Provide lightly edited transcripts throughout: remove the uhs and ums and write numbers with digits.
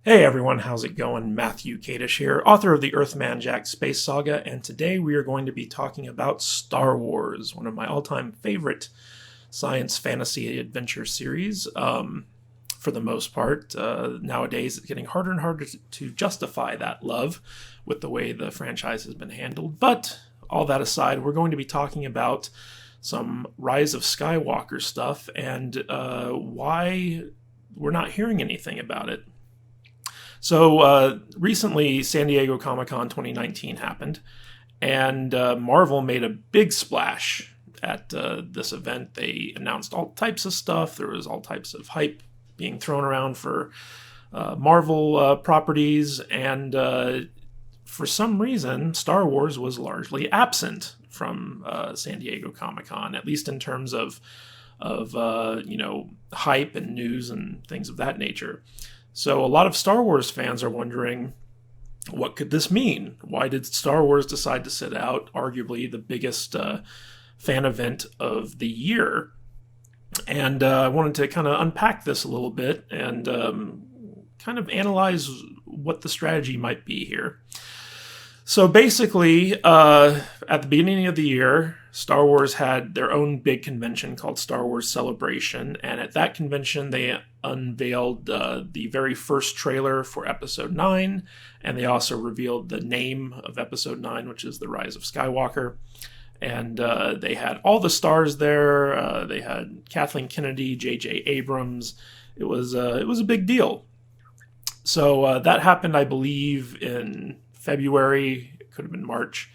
Hey everyone, how's it going? Matthew Kadish here, author of the Earthman Jack Space Saga, and today we are going to be talking about Star Wars, one of my all-time favorite science fantasy adventure series. For the most part, nowadays it's getting harder and harder to justify that love with the way the franchise has been handled. But all that aside, we're going to be talking about some Rise of Skywalker stuff and why we're not hearing anything about it. So recently, San Diego Comic-Con 2019 happened, and Marvel made a big splash at this event. They announced all types of stuff. There was all types of hype being thrown around for Marvel properties, and for some reason, Star Wars was largely absent from San Diego Comic-Con, at least in terms of hype and news and things of that nature. So a lot of Star Wars fans are wondering, what could this mean? Why did Star Wars decide to sit out arguably the biggest fan event of the year? And I wanted to kind of unpack this a little bit and kind of analyze what the strategy might be here. So basically, at the beginning of the year, Star Wars had their own big convention called Star Wars Celebration, and at that convention they unveiled the very first trailer for Episode 9, and they also revealed the name of Episode 9, which is The Rise of Skywalker. And they had all the stars there. They had Kathleen Kennedy, J.J. Abrams. It was a big deal. So that happened, I believe, in February. It could have been March.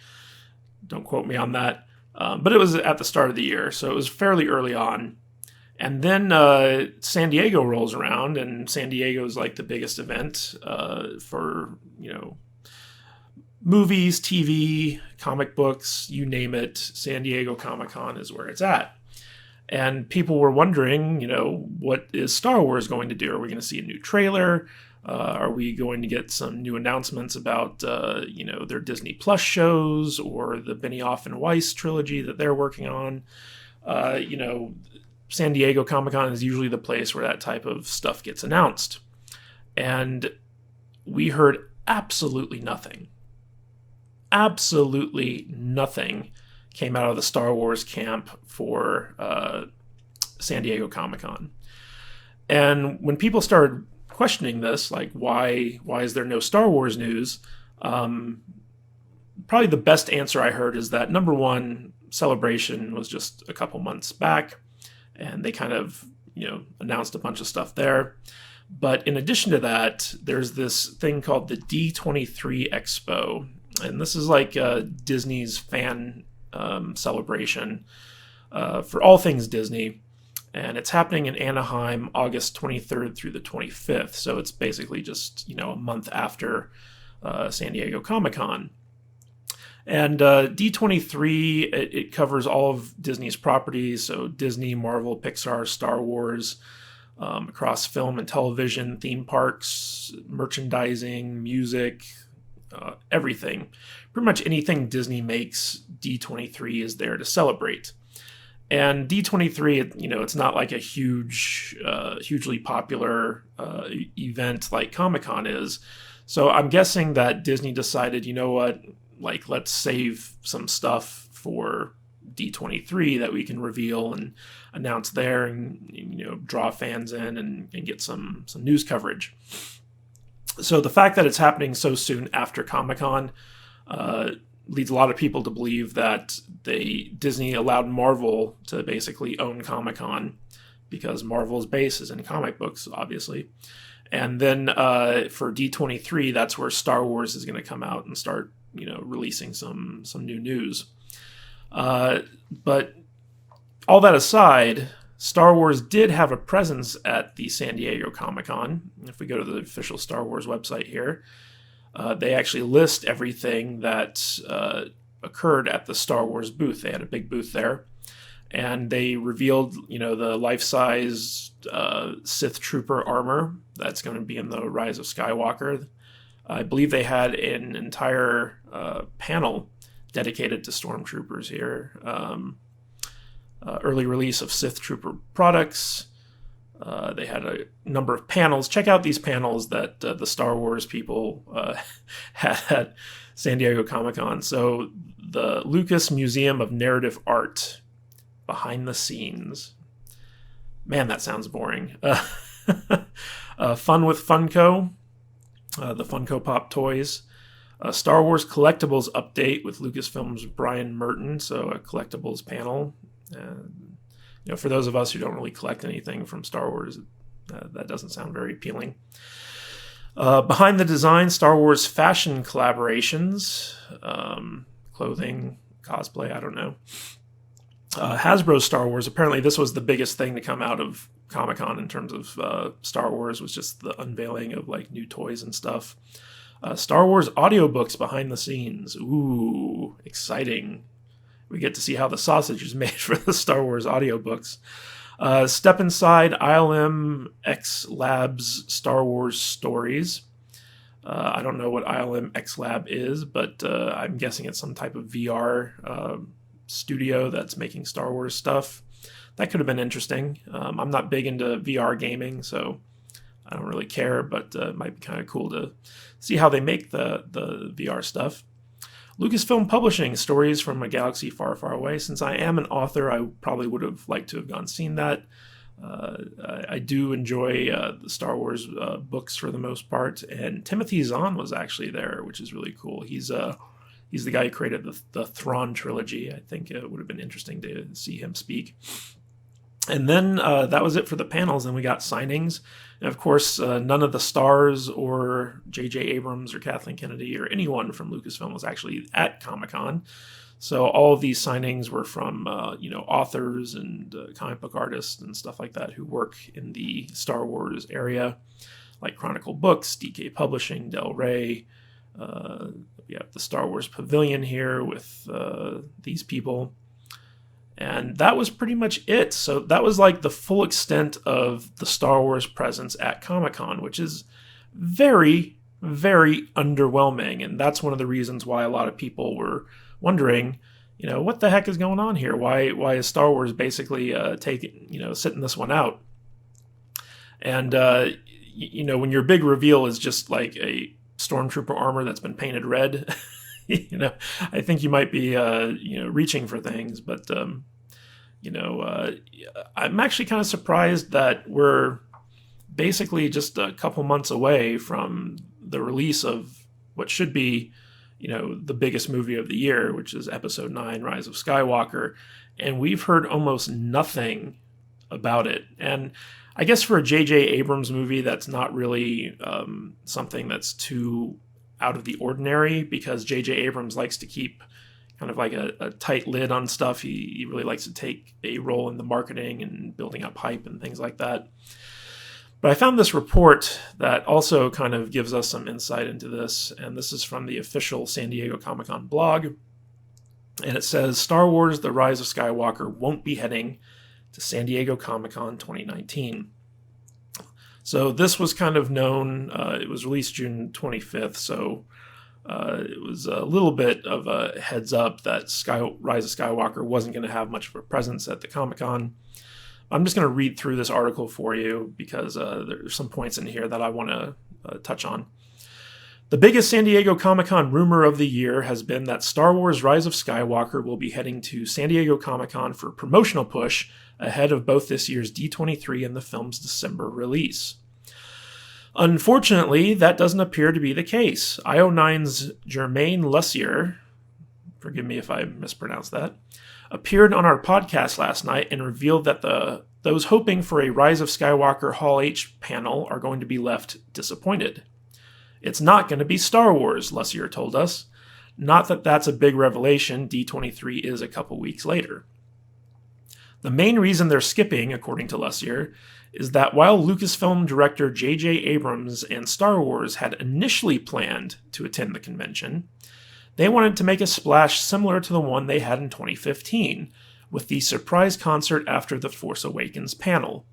Don't quote me on that. But it was at the start of the year, so it was fairly early on. And then San Diego rolls around, and San Diego is like the biggest event for, movies, TV, comic books, you name it. San Diego Comic-Con is where it's at. And people were wondering, what is Star Wars going to do? Are we going to see a new trailer? Are we going to get some new announcements about, their Disney Plus shows or the Benioff and Weiss trilogy that they're working on? San Diego Comic-Con is usually the place where that type of stuff gets announced. And we heard absolutely nothing. Absolutely nothing came out of the Star Wars camp for San Diego Comic-Con. And when people started questioning this, like why is there no Star Wars news? Probably the best answer I heard is that, number one, Celebration was just a couple months back, and they kind of announced a bunch of stuff there. But in addition to that, there's this thing called the D23 Expo, and this is like Disney's fan celebration for all things Disney. And it's happening in Anaheim, August 23rd through the 25th. So it's basically just, a month after San Diego Comic-Con. And D23, it covers all of Disney's properties. So Disney, Marvel, Pixar, Star Wars, across film and television, theme parks, merchandising, music, everything. Pretty much anything Disney makes, D23 is there to celebrate. And D23, it's not like a hugely popular event like Comic-Con is. So I'm guessing that Disney decided, let's save some stuff for D23 that we can reveal and announce there and, draw fans in and get some news coverage. So the fact that it's happening so soon after Comic-Con leads a lot of people to believe that Disney allowed Marvel to basically own Comic-Con because Marvel's base is in comic books, obviously. And then for D23, that's where Star Wars is going to come out and start, releasing some new news. But all that aside, Star Wars did have a presence at the San Diego Comic-Con. If we go to the official Star Wars website here, they actually list everything that occurred at the Star Wars booth. They had a big booth there, and they revealed, the life-size Sith Trooper armor that's going to be in the Rise of Skywalker. I believe they had an entire panel dedicated to stormtroopers here. Early release of Sith Trooper products, They had a number of panels. Check out these panels that the Star Wars people had at San Diego Comic-Con. So the Lucas Museum of Narrative Art, behind the scenes. Man, that sounds boring. Fun with Funko, the Funko Pop toys. A Star Wars collectibles update with Lucasfilm's Brian Merton, so a collectibles panel. For those of us who don't really collect anything from Star Wars, that doesn't sound very appealing. Behind the design, Star Wars fashion collaborations, clothing, cosplay, I don't know. Hasbro Star Wars, apparently this was the biggest thing to come out of Comic-Con in terms of Star Wars, was just the unveiling of like new toys and stuff. Star Wars audiobooks behind the scenes. Ooh, exciting. We get to see how the sausage is made for the Star Wars audiobooks. Step inside ILM X Labs Star Wars stories. I don't know what ILM X Lab is, but I'm guessing it's some type of VR studio that's making Star Wars stuff. That could have been interesting. I'm not big into VR gaming, so I don't really care, but it might be kind of cool to see how they make the VR stuff. Lucasfilm Publishing, Stories from a Galaxy Far, Far Away. Since I am an author, I probably would have liked to have gone seen that. I do enjoy the Star Wars books for the most part, and Timothy Zahn was actually there, which is really cool. He's the guy who created the Thrawn trilogy. I think it would have been interesting to see him speak. And then that was it for the panels, and we got signings. And of course, none of the stars or J.J. Abrams or Kathleen Kennedy or anyone from Lucasfilm was actually at Comic-Con. So all of these signings were from authors and comic book artists and stuff like that who work in the Star Wars area, like Chronicle Books, DK Publishing, Del Rey. We have the Star Wars Pavilion here with these people. And that was pretty much it. So that was like the full extent of the Star Wars presence at Comic-Con, which is very, very underwhelming. And that's one of the reasons why a lot of people were wondering, what the heck is going on here? Why is Star Wars basically sitting this one out? And, when your big reveal is just like a Stormtrooper armor that's been painted red, I think you might be, reaching for things, but, I'm actually kind of surprised that we're basically just a couple months away from the release of what should be, the biggest movie of the year, which is Episode 9, Rise of Skywalker, and we've heard almost nothing about it. And I guess for a J.J. Abrams movie, that's not really something that's too out of the ordinary, because J.J. Abrams likes to keep kind of like a tight lid on stuff. He really likes to take a role in the marketing and building up hype and things like that. But I found this report that also kind of gives us some insight into this, and this is from the official San Diego Comic-Con blog, and it says, Star Wars The Rise of Skywalker won't be heading to San Diego Comic-Con 2019. So this was kind of known. It was released June 25th, so it was a little bit of a heads up that Rise of Skywalker wasn't going to have much of a presence at the Comic-Con. I'm just going to read through this article for you because there's some points in here that I want to touch on. The biggest San Diego Comic-Con rumor of the year has been that Star Wars Rise of Skywalker will be heading to San Diego Comic-Con for a promotional push ahead of both this year's D23 and the film's December release. Unfortunately, that doesn't appear to be the case. IO9's Germain Lussier, forgive me if I mispronounced that, appeared on our podcast last night and revealed that those hoping for a Rise of Skywalker Hall H panel are going to be left disappointed. It's not going to be Star Wars, Lussier told us. Not that that's a big revelation, D23 is a couple weeks later. The main reason they're skipping, according to Lussier, is that while Lucasfilm director J.J. Abrams and Star Wars had initially planned to attend the convention, they wanted to make a splash similar to the one they had in 2015, with the surprise concert after the Force Awakens panel.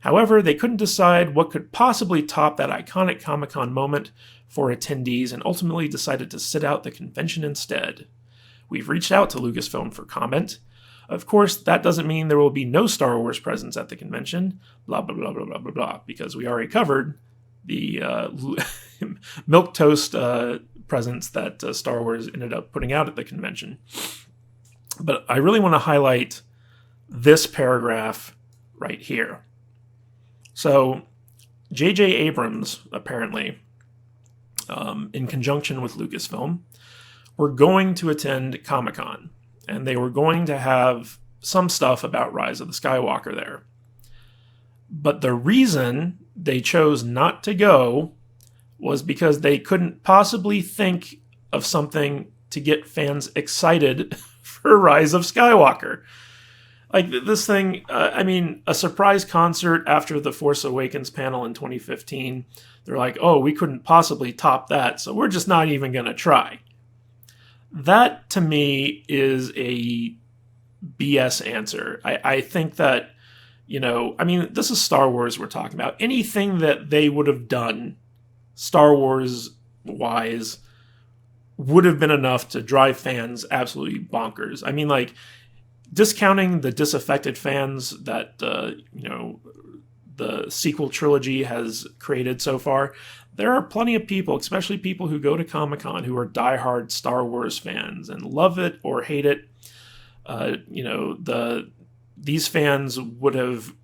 However, they couldn't decide what could possibly top that iconic Comic-Con moment for attendees and ultimately decided to sit out the convention instead. We've reached out to Lucasfilm for comment. Of course, that doesn't mean there will be no Star Wars presence at the convention, blah, blah, blah, blah, blah, blah, blah, because we already covered the milquetoast presence that Star Wars ended up putting out at the convention. But I really want to highlight this paragraph right here. So, J.J. Abrams, apparently, in conjunction with Lucasfilm, were going to attend Comic-Con, and they were going to have some stuff about Rise of the Skywalker there. But the reason they chose not to go was because they couldn't possibly think of something to get fans excited for Rise of Skywalker. Like this thing, a surprise concert after the Force Awakens panel in 2015, they're like, oh, we couldn't possibly top that, so we're just not even going to try. That, to me, is a BS answer. I think that, this is Star Wars we're talking about. Anything that they would have done, Star Wars-wise, would have been enough to drive fans absolutely bonkers. Discounting the disaffected fans that, the sequel trilogy has created so far, there are plenty of people, especially people who go to Comic-Con, who are diehard Star Wars fans and love it or hate it. These fans would have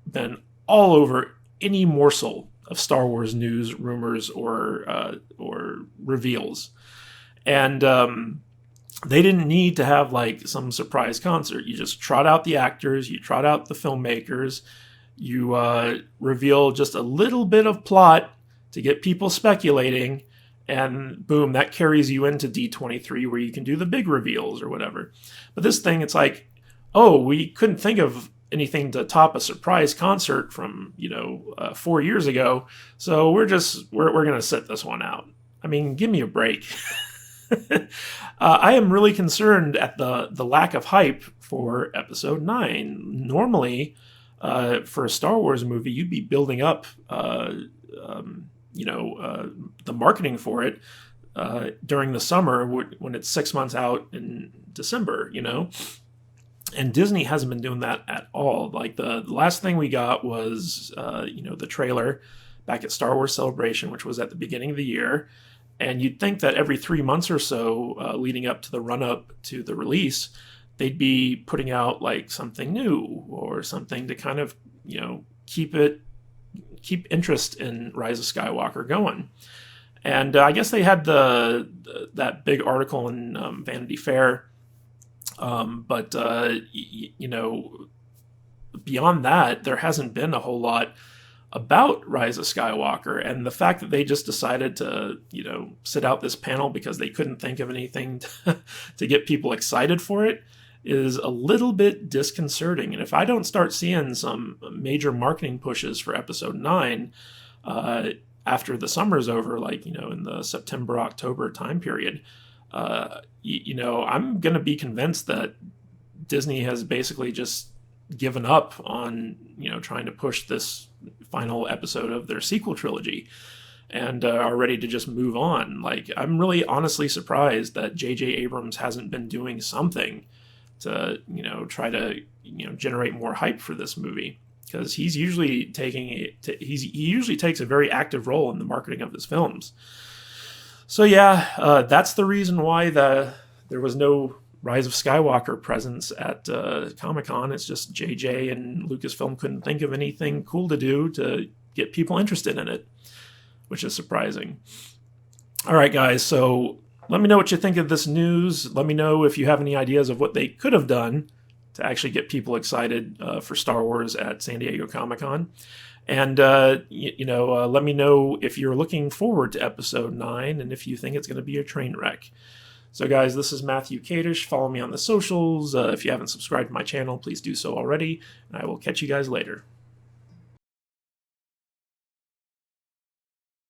been all over any morsel of Star Wars news, rumors, or reveals. And they didn't need to have some surprise concert. You just trot out the actors, you trot out the filmmakers, you reveal just a little bit of plot to get people speculating, and boom, that carries you into D23 where you can do the big reveals or whatever. But this thing, it's like, oh, we couldn't think of anything to top a surprise concert from 4 years ago, so we're gonna sit this one out. Give me a break. I am really concerned at the lack of hype for Episode 9. Normally, for a Star Wars movie, you'd be building up the marketing for it during the summer when it's 6 months out in December, And Disney hasn't been doing that at all. The last thing we got was, the trailer back at Star Wars Celebration, which was at the beginning of the year. And you'd think that every 3 months or so, leading up to the run-up to the release, they'd be putting out something new or something to kind of, keep interest in Rise of Skywalker going. And I guess they had that big article in Vanity Fair. But beyond that, there hasn't been a whole lot about Rise of Skywalker. And the fact that they just decided to, sit out this panel because they couldn't think of anything to get people excited for it is a little bit disconcerting. And if I don't start seeing some major marketing pushes for Episode 9 after the summer's over, in the September, October time period, I'm going to be convinced that Disney has basically just given up on, trying to push this final episode of their sequel trilogy and are ready to just move on. I'm really honestly surprised that J.J. Abrams hasn't been doing something to, try to, generate more hype for this movie, because he's usually he usually takes a very active role in the marketing of his films. So yeah, that's the reason why there was no Rise of Skywalker presence at Comic-Con. It's just JJ and Lucasfilm couldn't think of anything cool to do to get people interested in it, which is surprising. All right, guys, so let me know what you think of this news. Let me know if you have any ideas of what they could have done to actually get people excited for Star Wars at San Diego Comic-Con. And, let me know if you're looking forward to Episode 9 and if you think it's going to be a train wreck. So, guys, this is Matthew Kadish. Follow me on the socials. If you haven't subscribed to my channel, please do so already. And I will catch you guys later.